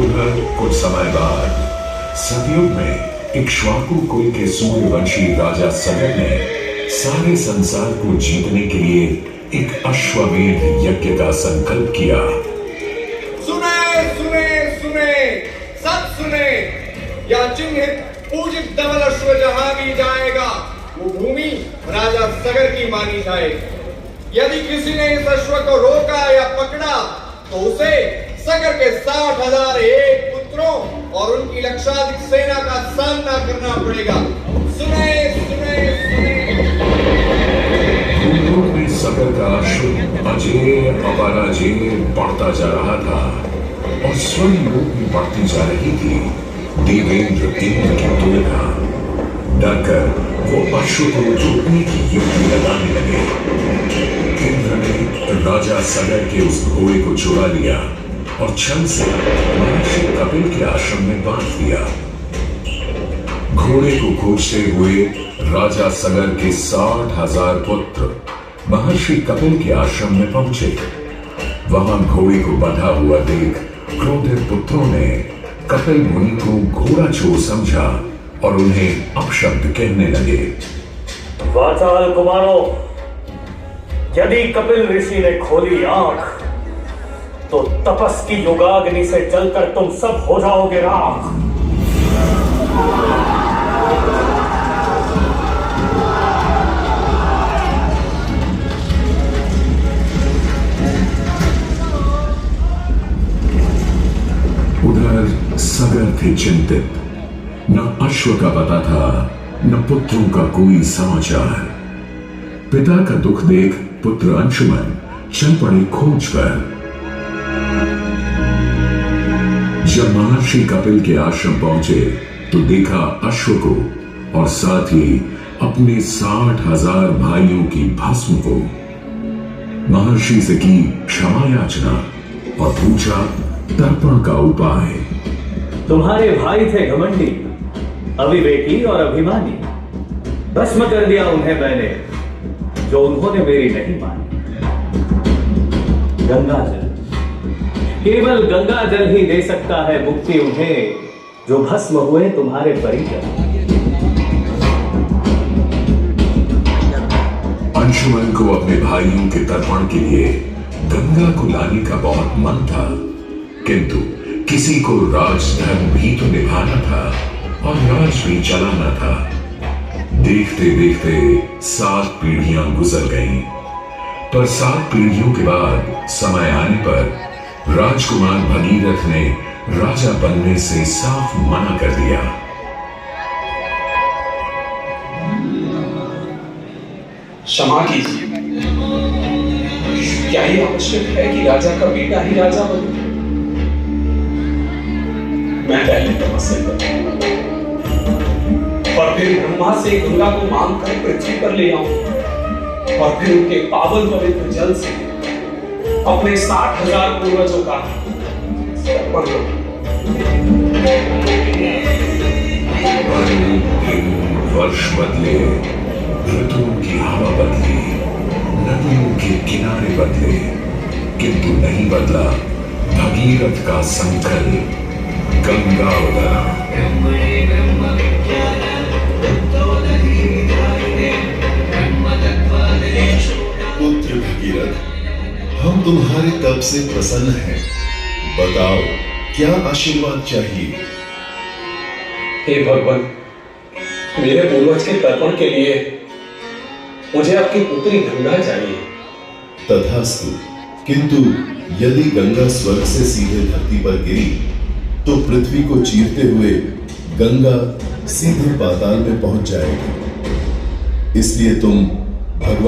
उधर कुछ समय बाद सतयुग में इक्ष्वाकु कुल के सूर्यवंशी राजा सगर ने सारे संसार को जीतने के लिए एक अश्वमेध यज्ञ का संकल्प किया। सुने सुने सुने सब सुने, या चिन्हित पूजित धवल अश्व जहां भी जाएगा वो भूमि राजा सगर की मानी जाएगी। यदि किसी ने इस अश्व को रोका या पकड़ा तो उसे सगर के 60,000 एक पुत्रों और उनकी लक्षाधिक सेना का सामना करना पड़ेगा। सुने सुने सुने। भूलोक में सगर का अश्व अजेय अपराजेय बढ़ता जा रहा था और स्वर्ण लोक में बढ़ती जा रही थी देवेंद्र इंद्र की तुलना। डरकर वो अश्व को रोकने की युक्ति लगाने लगे। इंद्र ने राजा सगर के उस घोड़े को चुरा लिया और छल से महर्षि कपिल के आश्रम में बांध दिया। घोड़े को खोजते हुए राजा सगर के 60,000 पुत्र महर्षि कपिल के आश्रम में पहुंचे। वहां घोड़े को बंधा हुआ देख क्रोधित पुत्रों ने कपिल मुनि को घोड़ा चोर समझा और उन्हें अपशब्द कहने लगे। वाचाल कुमारों, यदि कपिल ऋषि ने खोली आंख तो तपस की युगाग्नि से जलकर तुम सब हो जाओगे राख। उधर सगर थे चिंतित। न अश्व का पता था, न पुत्रों का कोई समाचार। पिता का दुख देख पुत्र अंशुमन चल पड़े खोज पर। जब महर्षि कपिल के आश्रम पहुंचे तो देखा अश्व को और साथ ही अपने 60,000 भाइयों की भस्म को। महर्षि से की क्षमा याचना और पूछा तर्पण का उपाय। तुम्हारे भाई थे घमंडी, अविवेकी और अभिमानी। भस्म कर दिया उन्हें मैंने, जो उन्होंने मेरी नहीं मानी। गंगा जल, केवल गंगा जल ही दे सकता है मुक्ति उन्हें, जो भस्म हुए तुम्हारे परिजन। अंशुमन को अपने भाइयों के तर्पण के लिए गंगा को लाने का बहुत मन था, किंतु किसी को राजधर्म भी तो निभाना था और राज भी चलाना था। देखते देखते 7 पीढ़ियां गुजर गईं, पर 7 पीढ़ियों के बाद समय आने पर राजकुमार भगीरथ ने राजा बनने से साफ मना कर दिया। क्षमा कीजिए, क्या ही आवश्यक है कि राजा का बेटा ही राजा बने? मैं पहले तपस्या करूंगा और फिर ब्रह्मा से गंगा को मांग कर पृथ्वी पर ले आऊं और फिर उनके पावन पवित्र जल से अपने 60,000 पूर्वजों का तर्पण करूं। वर्ष बदले, ऋतुओं की हवा बदली, नदियों के किनारे बदले, किंतु नहीं बदला भगीरथ का संकल्प। गंगा उदरा। पुत्र भगीरथ, हम तुम्हारे तप से प्रसन्न हैं। बताओ क्या आशीर्वाद चाहिए? हे भगवान, मेरे पूर्वज के तर्पण के लिए मुझे आपकी पुत्री गंगा चाहिए। तथास्तु, किंतु यदि गंगा स्वर्ग से सीधे धरती पर गिरी तो पृथ्वी को चीरते हुए गंगा सीधे पाताल में पहुंच जाएगी। इसलिए तुम भगवान